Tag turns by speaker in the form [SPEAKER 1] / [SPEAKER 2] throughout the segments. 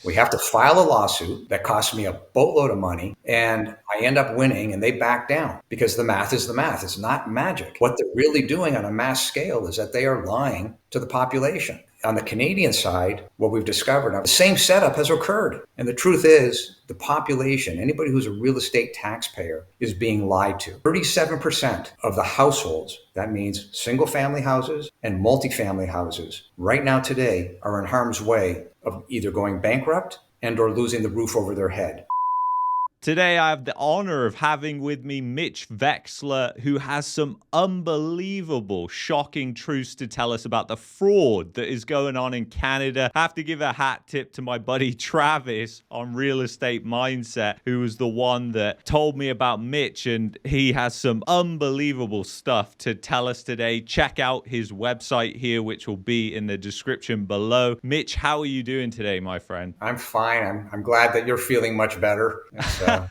[SPEAKER 1] We have to file a lawsuit that costs me a boatload of money, and I end up winning, and they back down because the math is the math. It's not magic. What they're really doing on a mass scale is that they are lying to the population. On the Canadian side, what we've discovered, the same setup has occurred. And the truth is, the population, anybody who's a real estate taxpayer, is being lied to. 37% of the households, that means single family houses and multifamily houses, right now today are in harm's way of either going bankrupt and or losing the roof over their head.
[SPEAKER 2] Today, I have the honor of having with me Mitch Wexler, who has some unbelievable, shocking truths to tell us about the fraud that is going on in Canada. I have to give a hat tip to my buddy Travis on Real Estate Mindset, who was the one that told me about Mitch, and he has some unbelievable stuff to tell us today. Check out his website here, which will be in the description below. Mitch, how are you doing today, my friend?
[SPEAKER 1] I'm fine. I'm glad that you're feeling much better.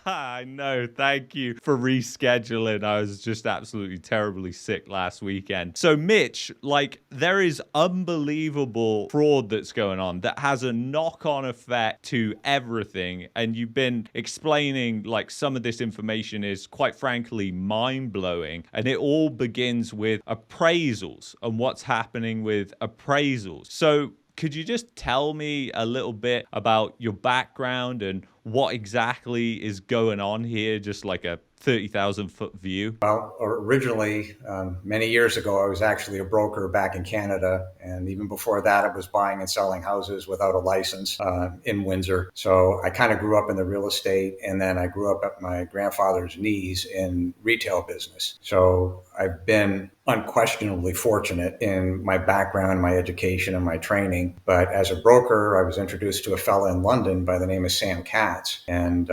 [SPEAKER 2] I know. Thank you for rescheduling. I was just absolutely terribly sick last weekend. So, Mitch, there is unbelievable fraud that's going on that has a knock-on effect to everything. And you've been explaining some of this information is quite frankly mind-blowing. And it all begins with appraisals and what's happening with appraisals. So, could you just tell me a little bit about your background and what exactly is going on here, just like a 30,000-foot view?
[SPEAKER 1] Well, originally, many years ago, I was actually a broker back in Canada. And even before that, I was buying and selling houses without a license in Windsor. So I kind of grew up in the real estate. And then I grew up at my grandfather's knees in retail business. So I've been unquestionably fortunate in my background, my education, and my training. But as a broker, I was introduced to a fella in London by the name of Sam Katz. And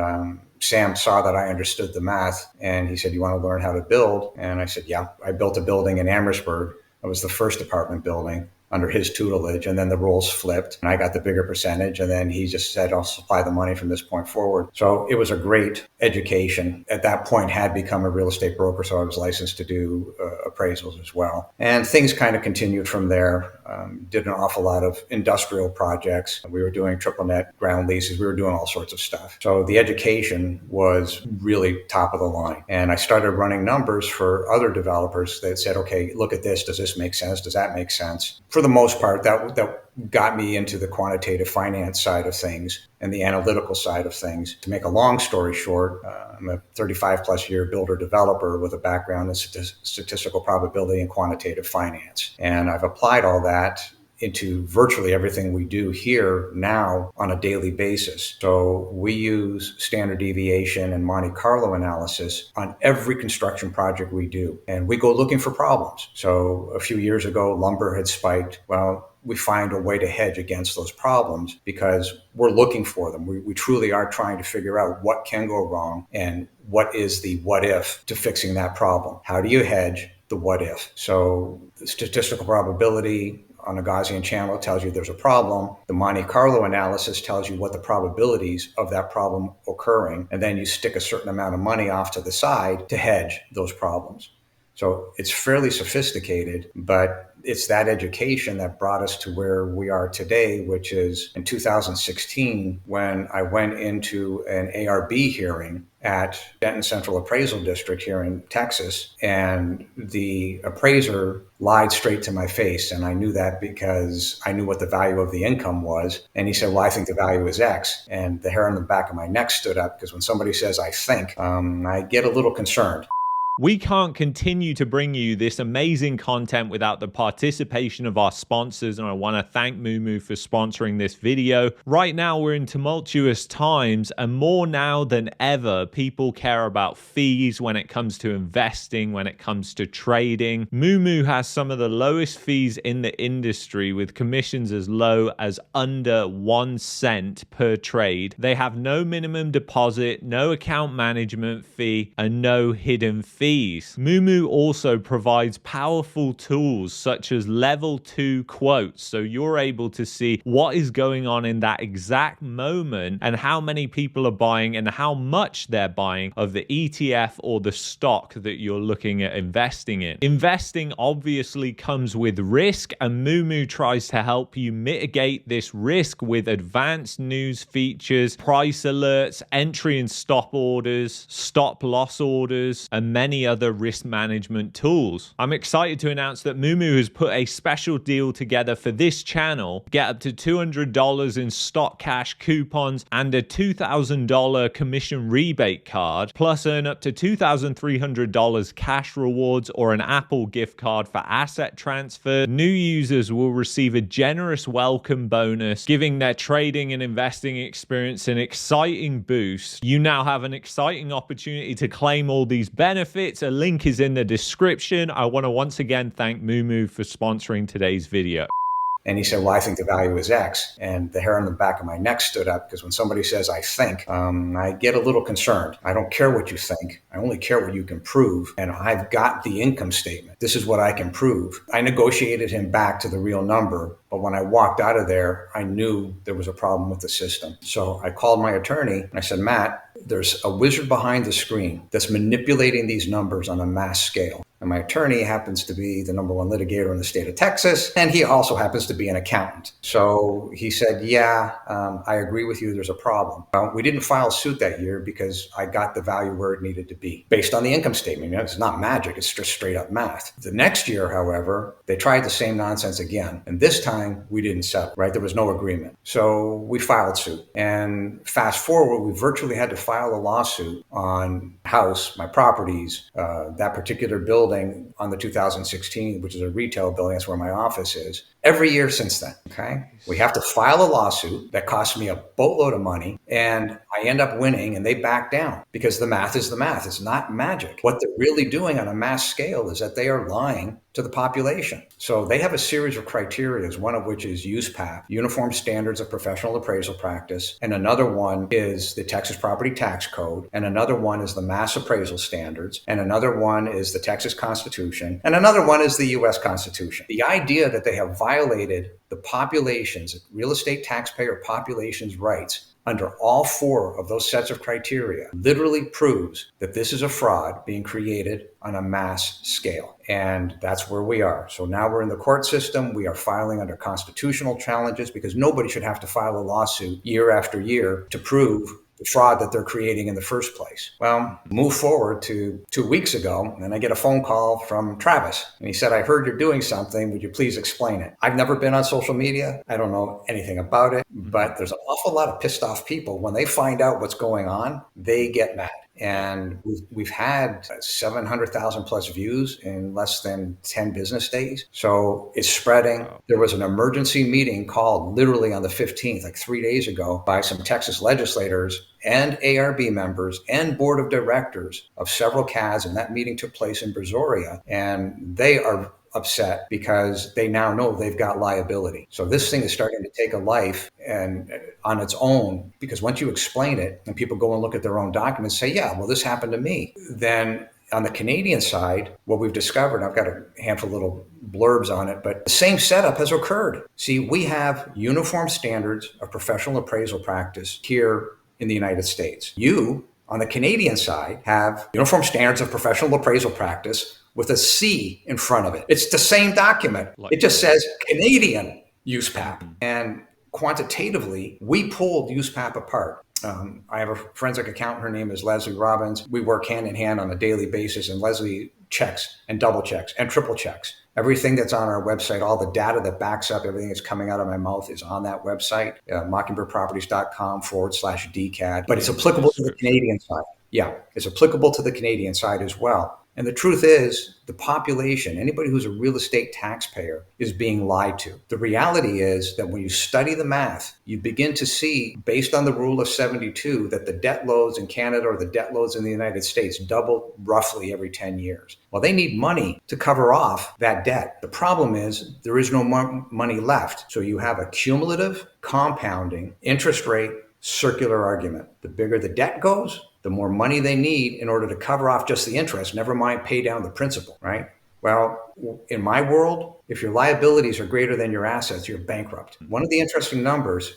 [SPEAKER 1] Sam saw that I understood the math, and he said, "You want to learn how to build?" And I said, "Yeah." I built a building in Amherstburg. It was the first apartment building under his tutelage, and then the roles flipped and I got the bigger percentage, and then he just said, "I'll supply the money from this point forward." So it was a great education. At that point, had become a real estate broker, so I was licensed to do appraisals as well. And things kind of continued from there. Did an awful lot of industrial projects. We were doing triple net ground leases. We were doing all sorts of stuff. So the education was really top of the line. And I started running numbers for other developers that said, "Okay, look at this. Does this make sense? Does that make sense?" For the most part, that got me into the quantitative finance side of things and the analytical side of things. To make a long story short, I'm a 35 plus year builder developer with a background in statistical probability and quantitative finance. And I've applied all that into virtually everything we do here now on a daily basis. So we use standard deviation and Monte Carlo analysis on every construction project we do. And we go looking for problems. So a few years ago, lumber had spiked. Well, we find a way to hedge against those problems because we're looking for them. We truly are trying to figure out what can go wrong and what is the what if to fixing that problem. How do you hedge the what if? So the statistical probability on a Gaussian channel tells you there's a problem. The Monte Carlo analysis tells you what the probabilities of that problem occurring. And then you stick a certain amount of money off to the side to hedge those problems. So it's fairly sophisticated, but it's that education that brought us to where we are today, which is in 2016, when I went into an ARB hearing at Denton Central Appraisal District here in Texas, and the appraiser lied straight to my face. And I knew that because I knew what the value of the income was. And he said, "Well, I think the value is X." And the hair on the back of my neck stood up because when somebody says, "I think," I get a little concerned.
[SPEAKER 2] We can't continue to bring you this amazing content without the participation of our sponsors, and I want to thank Mumu for sponsoring this video. Right now, we're in tumultuous times, and more now than ever, people care about fees when it comes to investing, when it comes to trading. Mumu has some of the lowest fees in the industry, with commissions as low as under 1 cent per trade. They have no minimum deposit, no account management fee, and no hidden fee. fees. Mumu also provides powerful tools such as level 2 quotes, so you're able to see what is going on in that exact moment and how many people are buying and how much they're buying of the ETF or the stock that you're looking at investing in. Investing obviously comes with risk, and Mumu tries to help you mitigate this risk with advanced news features, price alerts, entry and stop orders, stop loss orders, and many other risk management tools. I'm excited to announce that Mumu has put a special deal together for this channel. Get up to $200 in stock cash coupons and a $2,000 commission rebate card, plus earn up to $2,300 cash rewards or an Apple gift card for asset transfer. New users will receive a generous welcome bonus, giving their trading and investing experience an exciting boost. You now have an exciting opportunity to claim all these benefits. A link is in the description. I want to once again thank Mumu for sponsoring today's video.
[SPEAKER 1] And he said, well, I think the value is X. And the hair on the back of my neck stood up, because when somebody says, I think, I get a little concerned. I don't care what you think. I only care what you can prove. And I've got the income statement. This is what I can prove. I negotiated him back to the real number. But when I walked out of there, I knew there was a problem with the system. So I called my attorney and I said, Matt, there's a wizard behind the screen that's manipulating these numbers on a mass scale. And my attorney happens to be the #1 litigator in the state of Texas, and he also happens to be an accountant. So he said, yeah, I agree with you, there's a problem. We didn't file suit that year because I got the value where it needed to be, based on the income statement. You know, it's not magic, it's just straight up math. The next year, however, they tried the same nonsense again. And this time, we didn't settle, right? There was no agreement. So we filed suit. And fast forward, we virtually had to file a lawsuit on house, my properties, that particular building on the 2016, which is a retail building. That's where my office is. Every year since then, okay? We have to file a lawsuit that costs me a boatload of money, and I end up winning, and they back down because the math is the math. It's not magic. What they're really doing on a mass scale is that they are lying to the population. So they have a series of criteria, one of which is USPAP, Uniform Standards of Professional Appraisal Practice, and another one is the Texas Property Tax Code, and another one is the Mass Appraisal Standards, and another one is the Texas Constitution, and another one is the U.S. Constitution. The idea that they have violated the population's, real estate taxpayer population's rights under all 4 of those sets of criteria literally proves that this is a fraud being created on a mass scale. And that's where we are. So now we're in the court system. We are filing under constitutional challenges because nobody should have to file a lawsuit year after year to prove the fraud that they're creating in the first place. Well, move forward to 2 weeks ago, and I get a phone call from Travis. And he said, I heard you're doing something. Would you please explain it? I've never been on social media. I don't know anything about it, but there's an awful lot of pissed off people. When they find out what's going on, they get mad. And we've had 700,000 plus views in less than 10 business days. So it's spreading. Wow. There was an emergency meeting called literally on the 15th, like 3 days ago, by some Texas legislators and ARB members and board of directors of several CADs. And that meeting took place in Brazoria. And they are upset because they now know they've got liability. So this thing is starting to take a life and on its own, because once you explain it and people go and look at their own documents, say, yeah, well, this happened to me. Then on the Canadian side, what we've discovered, I've got a handful of little blurbs on it, but the same setup has occurred. See, we have uniform standards of professional appraisal practice here in the United States. You, on the Canadian side, have uniform standards of professional appraisal practice with a C in front of it. It's the same document. It just says Canadian USPAP. And quantitatively, we pulled USPAP apart. I have a forensic accountant. Her name is Leslie Robbins. We work hand in hand on a daily basis, and Leslie checks and double checks and triple checks. Everything that's on our website, all the data that backs up everything that's coming out of my mouth is on that website, mockingbirdproperties.com/DCAD. But it's applicable to the Canadian side. Yeah, it's applicable to the Canadian side as well. And the truth is, the population, anybody who's a real estate taxpayer, is being lied to. The reality is that when you study the math, you begin to see, based on the rule of 72, that the debt loads in Canada or the debt loads in the United States double roughly every 10 years. Well, they need money to cover off that debt. The problem is there is no money left. So you have a cumulative, compounding, interest rate, circular argument. The bigger the debt goes, the more money they need in order to cover off just the interest, never mind pay down the principal, right? Well, in my world, if your liabilities are greater than your assets, you're bankrupt. One of the interesting numbers,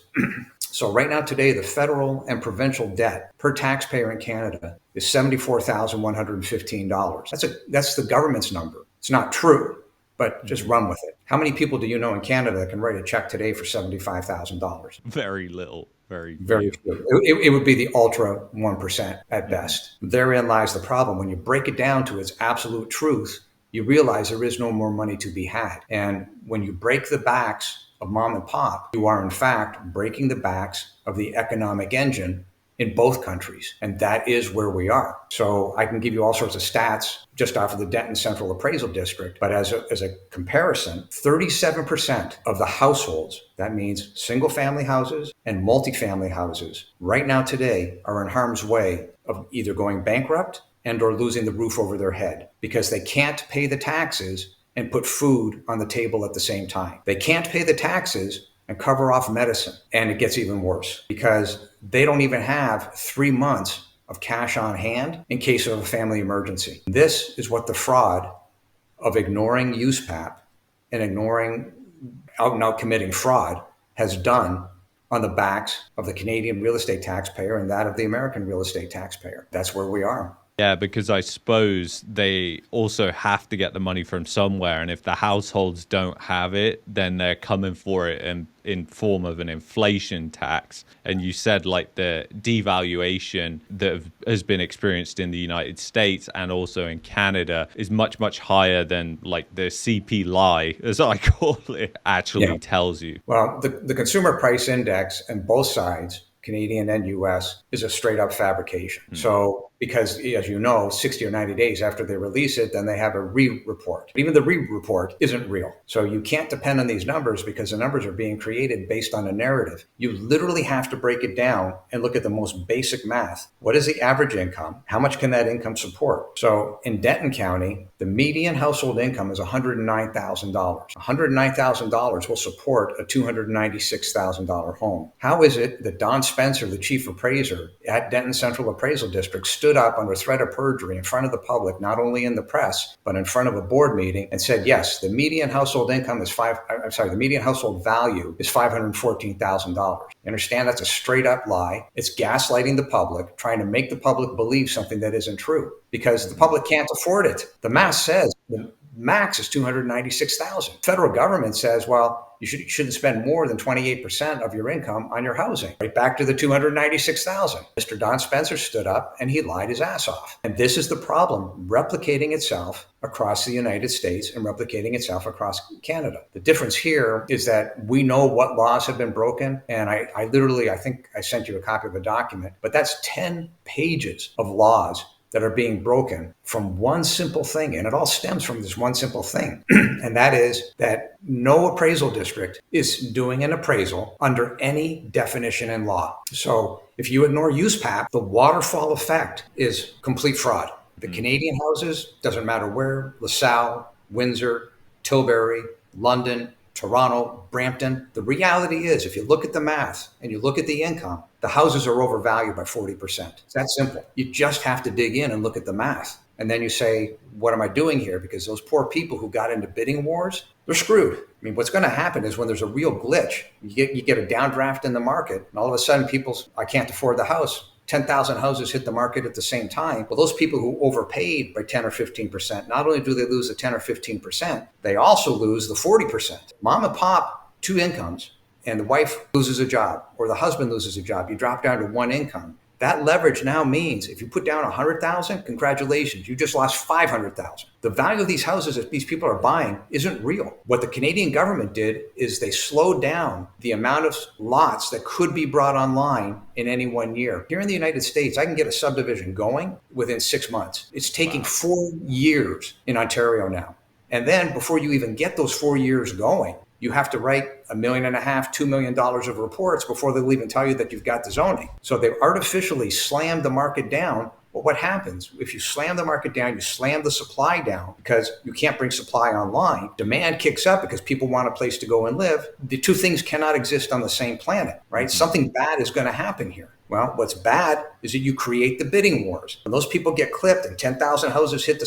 [SPEAKER 1] so right now today, the federal and provincial debt per taxpayer in Canada is $74,115. That's the government's number. It's not true, but just run with it. How many people do you know in Canada that can write a check today for $75,000?
[SPEAKER 2] Very little. Very
[SPEAKER 1] Very
[SPEAKER 2] few.
[SPEAKER 1] few. It would be the ultra 1% at best. Therein lies the problem. When you break it down to its absolute truth, you realize there is no more money to be had. And when you break the backs of mom and pop, you are in fact breaking the backs of the economic engine in both countries. And that is where we are. So I can give you all sorts of stats just off of the Denton Central Appraisal District. But as a comparison, 37% of the households, that means single family houses and multifamily houses, right now today are in harm's way of either going bankrupt and or losing the roof over their head because they can't pay the taxes and put food on the table at the same time. They can't pay the taxes and cover off medicine. And it gets even worse because they don't even have 3 months of cash on hand in case of a family emergency. This is what the fraud of ignoring USPAP and ignoring out and out committing fraud has done on the backs of the Canadian real estate taxpayer and that of the American real estate taxpayer. That's where we are.
[SPEAKER 2] Yeah, because I suppose they also have to get the money from somewhere. And if the households don't have it, then they're coming for it in form of an inflation tax. And you said like the devaluation that has been experienced in the United States and also in Canada is much, much higher than like the CPI, as I call it, actually tells you.
[SPEAKER 1] Well, the consumer price index on both sides, Canadian and US, is a straight up fabrication. So because, as you know, 60 or 90 days after they release it, then they have a re-report. Even the re-report isn't real. So you can't depend on these numbers because the numbers are being created based on a narrative. You literally have to break it down and look at the most basic math. What is the average income? How much can that income support? So in Denton County, the median household income is $109,000. $109,000 will support a $296,000 home. How is it that Don Spencer, the chief appraiser at Denton Central Appraisal District, stood up under threat of perjury in front of the public, not only in the press, but in front of a board meeting and said, yes, the median household income is the median household value is $514,000. You understand that's a straight up lie. It's gaslighting the public, trying to make the public believe something that isn't true because the public can't afford it. The math says the max is $296,000. Federal government says, well, you shouldn't spend more than 28% of your income on your housing. Right back to the $296,000. Mr. Don Spencer stood up and he lied his ass off. And this is the problem replicating itself across the United States and replicating itself across Canada. The difference here is that we know what laws have been broken. And I think I sent you a copy of a document, but that's 10 pages of laws that are being broken from one simple thing. And it all stems from this one simple thing. And that is that no appraisal district is doing an appraisal under any definition in law. So if you ignore USPAP, the waterfall effect is complete fraud. The Canadian houses, doesn't matter where, LaSalle, Windsor, Tilbury, London, Toronto, Brampton. The reality is, if you look at the math and you look at the income, the houses are overvalued by 40%. It's that simple. You just have to dig in and look at the math. And then you say, what am I doing here? Because those poor people who got into bidding wars, they're screwed. I mean, what's going to happen is when there's a real glitch, you get a downdraft in the market, and all of a sudden I can't afford the house. 10,000 houses hit the market at the same time. Well, those people who overpaid by 10 or 15%, not only do they lose the 10 or 15%, they also lose the 40%. Mom and pop, 2 incomes, and the wife loses a job or the husband loses a job. You drop down to 1 income. That leverage now means if you put down 100,000, congratulations, you just lost 500,000. The value of these houses that these people are buying isn't real. What the Canadian government did is they slowed down the amount of lots that could be brought online in any 1 year. Here in the United States, I can get a subdivision going within 6 months. It's taking 4 years in Ontario now. And then before you even get those 4 years going, you have to write $1.5 million, $2 million of reports before they'll even tell you that you've got the zoning. So they artificially slammed the market down Well, what happens if you slam the market down, you slam the supply down because you can't bring supply online, demand kicks up because people want a place to go and live. The two things cannot exist on the same planet, right? Mm-hmm. Something bad is going to happen here. Well, what's bad is that you create the bidding wars. When those people get clipped and 10,000 houses hit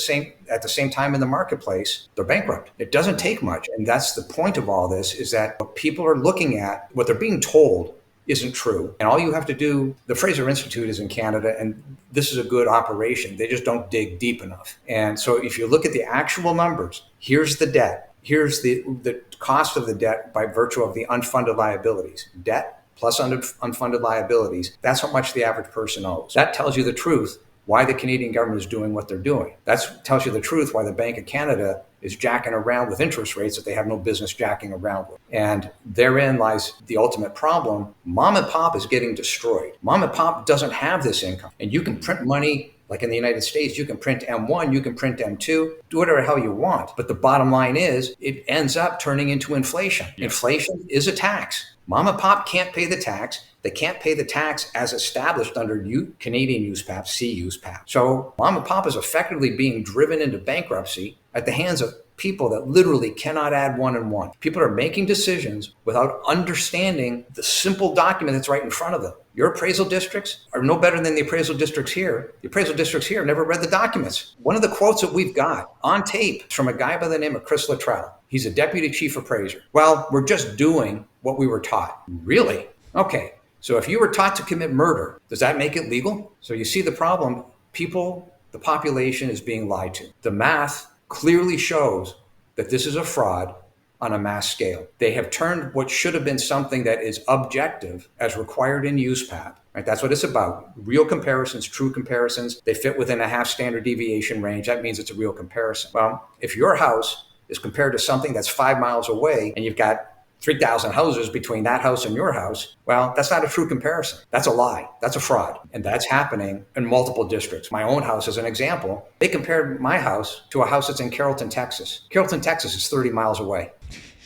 [SPEAKER 1] at the same time in the marketplace, they're bankrupt. It doesn't take much. And that's the point of all this, is that what people are looking at, what they're being told, isn't true. And all you have to do, the Fraser Institute is in Canada, and this is a good operation. They just don't dig deep enough. And so if you look at the actual numbers, here's the debt. Here's the cost of the debt by virtue of the unfunded liabilities. Debt plus unfunded liabilities, that's how much the average person owes. That tells you the truth why the Canadian government is doing what they're doing. That tells you the truth why the Bank of Canada is jacking around with interest rates that they have no business jacking around with. And therein lies the ultimate problem. Mom and pop is getting destroyed. Mom and pop doesn't have this income. And you can print money, like in the United States, you can print M1, you can print M2, do whatever the hell you want. But the bottom line is, it ends up turning into inflation. Yeah. Inflation is a tax. Mom and pop can't pay the tax. They can't pay the tax as established under Canadian USPAP, CUSPAP. So mom and pop is effectively being driven into bankruptcy at the hands of people that literally cannot add one and one. People are making decisions without understanding the simple document that's right in front of them. Your appraisal districts are no better than the appraisal districts here. The appraisal districts here never read the documents. One of the quotes that we've got on tape is from a guy by the name of Chris Luttrell. He's a deputy chief appraiser. Well, we're just doing what we were taught. Really? Okay. So if you were taught to commit murder, does that make it legal? So you see the problem. The population is being lied to. The math clearly shows that this is a fraud on a mass scale. They have turned what should have been something that is objective as required in USPAP. Right? That's what it's about. Real comparisons, true comparisons. They fit within a half standard deviation range. That means it's a real comparison. Well, if your house is compared to something that's 5 miles away and you've got 3,000 houses between that house and your house, well, that's not a true comparison. That's a lie. That's a fraud. And that's happening in multiple districts. My own house, as an example, they compared my house to a house that's in Carrollton, Texas. Carrollton, Texas is 30 miles away.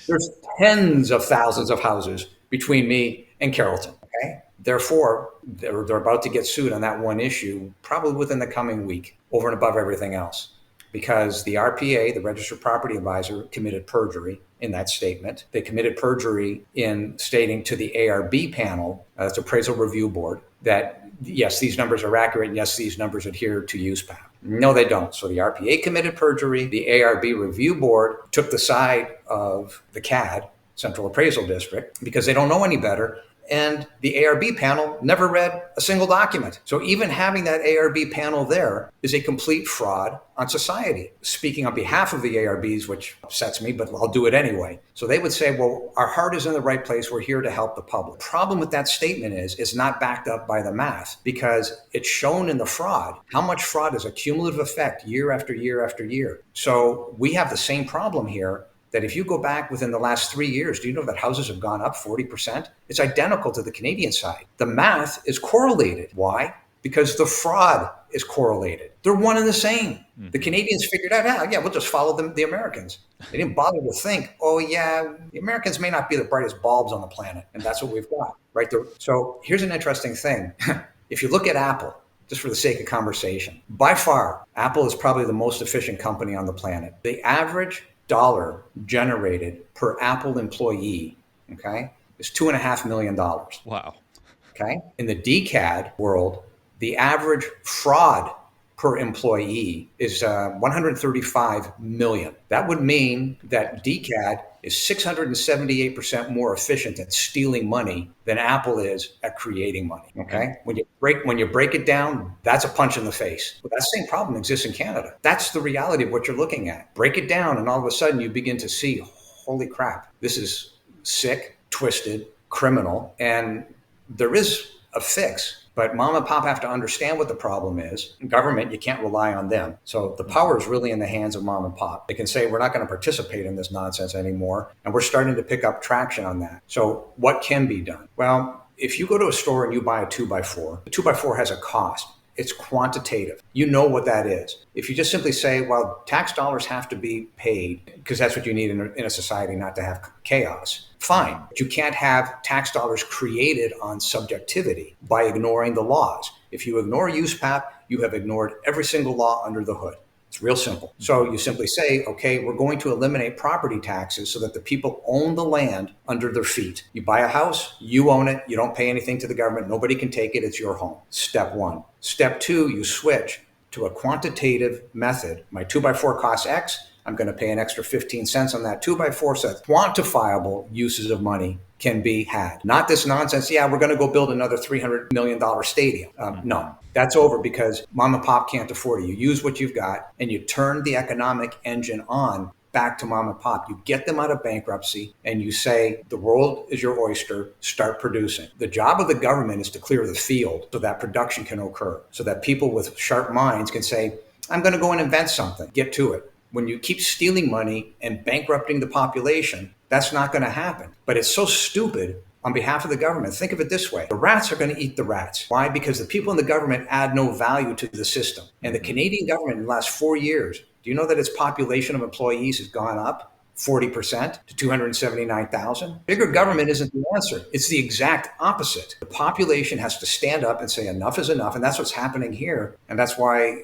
[SPEAKER 1] There's tens of thousands of houses between me and Carrollton. Okay? Therefore, they're about to get sued on that one issue, probably within the coming week, over and above everything else. Because the RPA, the Registered Property Advisor, committed perjury in that statement. They committed perjury in stating to the ARB panel, that's Appraisal Review Board, that yes, these numbers are accurate, yes, these numbers adhere to USPAP. No, they don't. So the RPA committed perjury. The ARB Review Board took the side of the CAD, Central Appraisal District, because they don't know any better. And the ARB panel never read a single document. So even having that ARB panel there is a complete fraud on society. Speaking on behalf of the ARBs, which upsets me, but I'll do it anyway. So they would say, well, our heart is in the right place. We're here to help the public. The problem with that statement is it's not backed up by the math, because it's shown in the fraud. How much fraud is a cumulative effect year after year after year? So we have the same problem here. That if you go back within the last 3 years, do you know that houses have gone up 40%? It's identical to the Canadian side. The math is correlated. Why? Because the fraud is correlated. They're one and the same. Mm-hmm. The Canadians figured out, we'll just follow the Americans. They didn't bother to think, the Americans may not be the brightest bulbs on the planet. And that's what we've got, right? So here's an interesting thing. If you look at Apple, just for the sake of conversation, by far, Apple is probably the most efficient company on the planet. The average dollar generated per Apple employee, okay, is $2.5 million.
[SPEAKER 2] Wow.
[SPEAKER 1] Okay. In the DCAD world, the average fraud per employee is 135 million. That would mean that DCAD is 678% more efficient at stealing money than Apple is at creating money. Okay. When you break it down, that's a punch in the face. But that same problem exists in Canada. That's the reality of what you're looking at. Break it down, and all of a sudden you begin to see, holy crap, this is sick, twisted, criminal, and there is a fix. But mom and pop have to understand what the problem is. Government, you can't rely on them. So the power is really in the hands of mom and pop. They can say, we're not going to participate in this nonsense anymore. And we're starting to pick up traction on that. So what can be done? Well, if you go to a store and you buy a 2x4, the 2x4 has a cost. It's quantitative. You know what that is. If you just simply say, well, tax dollars have to be paid because that's what you need in a society not to have chaos, fine. But you can't have tax dollars created on subjectivity by ignoring the laws. If you ignore USPAP, you have ignored every single law under the hood. It's real simple. So you simply say, okay, we're going to eliminate property taxes so that the people own the land under their feet. You buy a house, you own it, you don't pay anything to the government, nobody can take it, it's your home. Step one. Step two, you switch to a quantitative method. My 2x4 costs X, I'm going to pay an extra 15 cents on that 2x4 so that quantifiable uses of money can be had. Not this nonsense, yeah, we're going to go build another $300 million stadium. No, that's over because mom and pop can't afford it. You use what you've got and you turn the economic engine on back to mom and pop. You get them out of bankruptcy and you say, the world is your oyster, start producing. The job of the government is to clear the field so that production can occur, so that people with sharp minds can say, I'm going to go and invent something, get to it. When you keep stealing money and bankrupting the population, that's not going to happen. But it's so stupid on behalf of the government. Think of it this way. The rats are going to eat the rats. Why? Because the people in the government add no value to the system. And the Canadian government in the last 4 years, do you know that its population of employees has gone up 40% to 279,000? Bigger government isn't the answer. It's the exact opposite. The population has to stand up and say enough is enough. And that's what's happening here. And that's why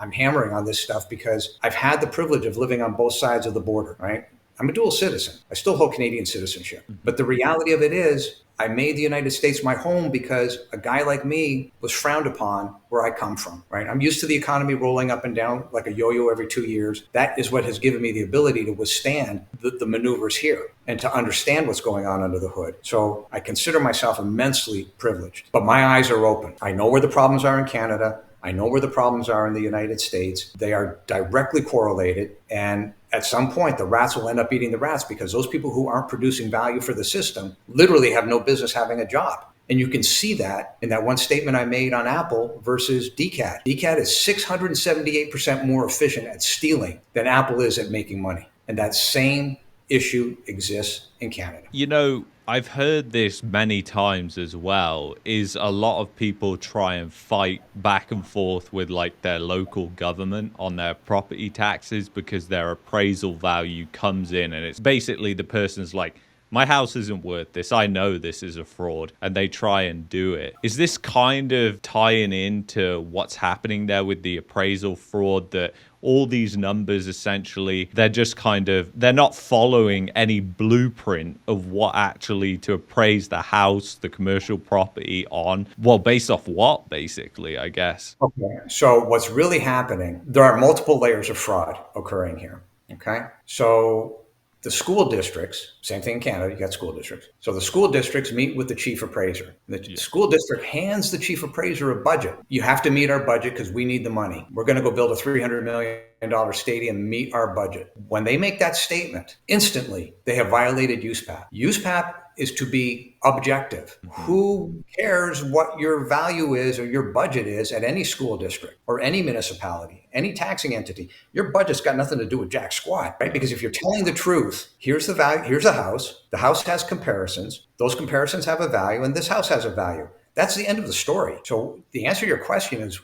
[SPEAKER 1] I'm hammering on this stuff, because I've had the privilege of living on both sides of the border, right? I'm a dual citizen. I still hold Canadian citizenship. But the reality of it is I made the United States my home because a guy like me was frowned upon where I come from, right? I'm used to the economy rolling up and down like a yo-yo every 2 years. That is what has given me the ability to withstand the maneuvers here and to understand what's going on under the hood. So I consider myself immensely privileged, but my eyes are open. I know where the problems are in Canada. I know where the problems are in the United States. They are directly correlated. And at some point, the rats will end up eating the rats because those people who aren't producing value for the system literally have no business having a job. And you can see that in that one statement I made on Apple versus DCAT. DCAT is 678% more efficient at stealing than Apple is at making money. And that same issue exists in Canada.
[SPEAKER 2] You know, I've heard this many times as well, is a lot of people try and fight back and forth with like their local government on their property taxes because their appraisal value comes in and it's basically the person's like, my house isn't worth this. I know this is a fraud, and they try and do it. Is this kind of tying into what's happening there with the appraisal fraud, that all these numbers essentially, they're just kind of, they're not following any blueprint of what actually to appraise the house, the commercial property on? Well, based off what, basically, I guess.
[SPEAKER 1] Okay. So what's really happening, there are multiple layers of fraud occurring here. Okay. So the school districts, same thing in Canada, you got school districts. So the school districts meet with the chief appraiser. The school district hands the chief appraiser a budget. You have to meet our budget because we need the money. We're going to go build a $300 million stadium, meet our budget. When they make that statement, instantly they have violated USPAP. USPAP is to be objective. Who cares what your value is or your budget is at any school district or any municipality, any taxing entity? Your budget's got nothing to do with jack squat, right? Because if you're telling the truth, here's the value, here's a house. The house has comparisons. Those comparisons have a value, and this house has a value. That's the end of the story. So the answer to your question is,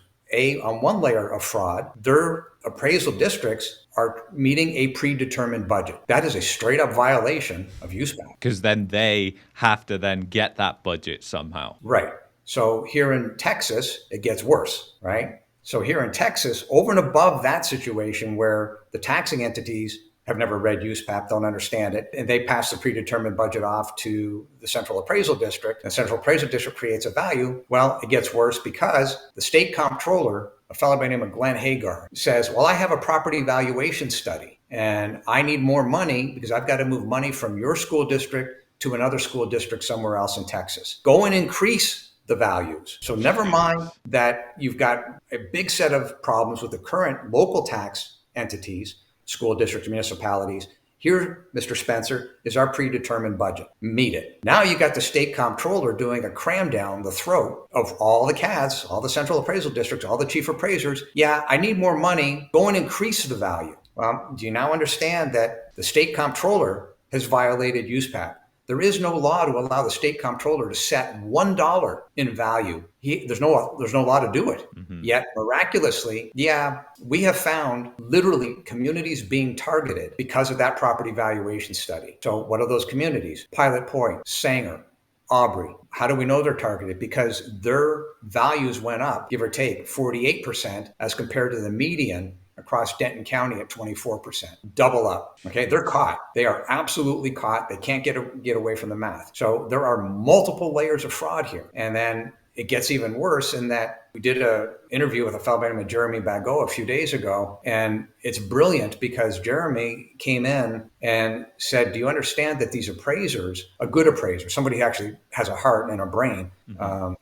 [SPEAKER 1] on one layer of fraud, their appraisal districts are meeting a predetermined budget. That is a straight up violation of USPAP.
[SPEAKER 2] Because then they have to then get that budget somehow.
[SPEAKER 1] Right. So here in Texas, it gets worse, right? So here in Texas, over and above that situation where the taxing entities have never read USPAP, don't understand it, and they pass the predetermined budget off to the Central Appraisal District, and the Central Appraisal District creates a value. Well, it gets worse because the state comptroller, a fellow by the name of Glenn Hagar, says, well, I have a property valuation study and I need more money because I've got to move money from your school district to another school district somewhere else in Texas. Go and increase the values. So never mind that you've got a big set of problems with the current local tax entities, school districts, municipalities. Here, Mr. Spencer, is our predetermined budget. Meet it. Now you got the state comptroller doing a cram down the throat of all the CADs, all the central appraisal districts, all the chief appraisers. Yeah, I need more money. Go and increase the value. Well, do you now understand that the state comptroller has violated USPAP? There is no law to allow the state comptroller to set $1 in value. There's no law to do it. Yet miraculously, we have found literally communities being targeted because of that property valuation study. So what are those communities? Pilot Point, Sanger, Aubrey, How do we know they're targeted? Because their values went up, give or take, 48% as compared to the median across Denton County at 24%. Double up. Okay, they're caught. They are absolutely caught. They can't get away from the math. So there are multiple layers of fraud here. And then it gets even worse in that we did an interview with a fellow by the name of Jeremy Bagot a few days ago, and it's brilliant because Jeremy came in and said, do you understand that these appraisers, a good appraiser, somebody who actually has a heart and a brain,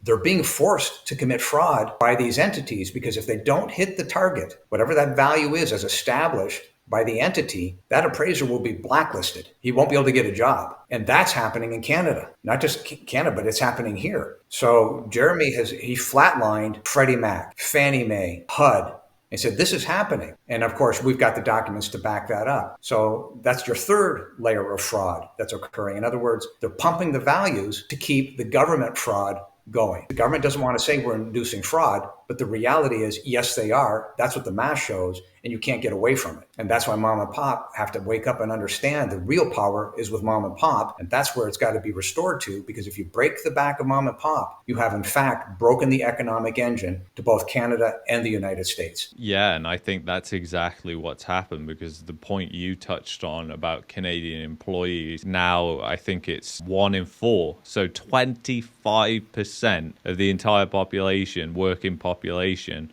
[SPEAKER 1] they're being forced to commit fraud by these entities, because if they don't hit the target, whatever that value is as established by the entity, that appraiser will be blacklisted. He won't be able to get a job. And that's happening in Canada. Not just Canada, but it's happening here. So Jeremy he flatlined Freddie Mac, Fannie Mae, HUD, and said, this is happening. And of course, we've got the documents to back that up. So that's your third layer of fraud that's occurring. In other words, they're pumping the values to keep the government fraud going. The government doesn't want to say we're inducing fraud, but the reality is, yes, they are. That's what the math shows, and you can't get away from it. And that's why mom and pop have to wake up and understand the real power is with mom and pop, and that's where it's got to be restored to, because if you break the back of mom and pop, you have in fact broken the economic engine to both Canada and the United States.
[SPEAKER 2] Yeah, and I think that's exactly what's happened, because the point you touched on about Canadian employees, now I think it's 1 in 4. So 25% of the entire population, working population,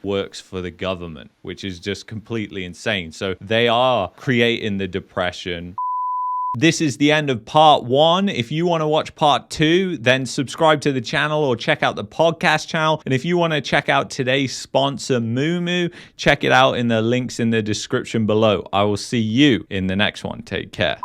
[SPEAKER 2] works for the government, which is just completely insane. So they are creating the depression. This is the end of part 1. If you want to watch part 2, then subscribe to the channel or check out the podcast channel. And if you want to check out today's sponsor, Mumu, check it out in the links in the description below. I will see you in the next one. Take care.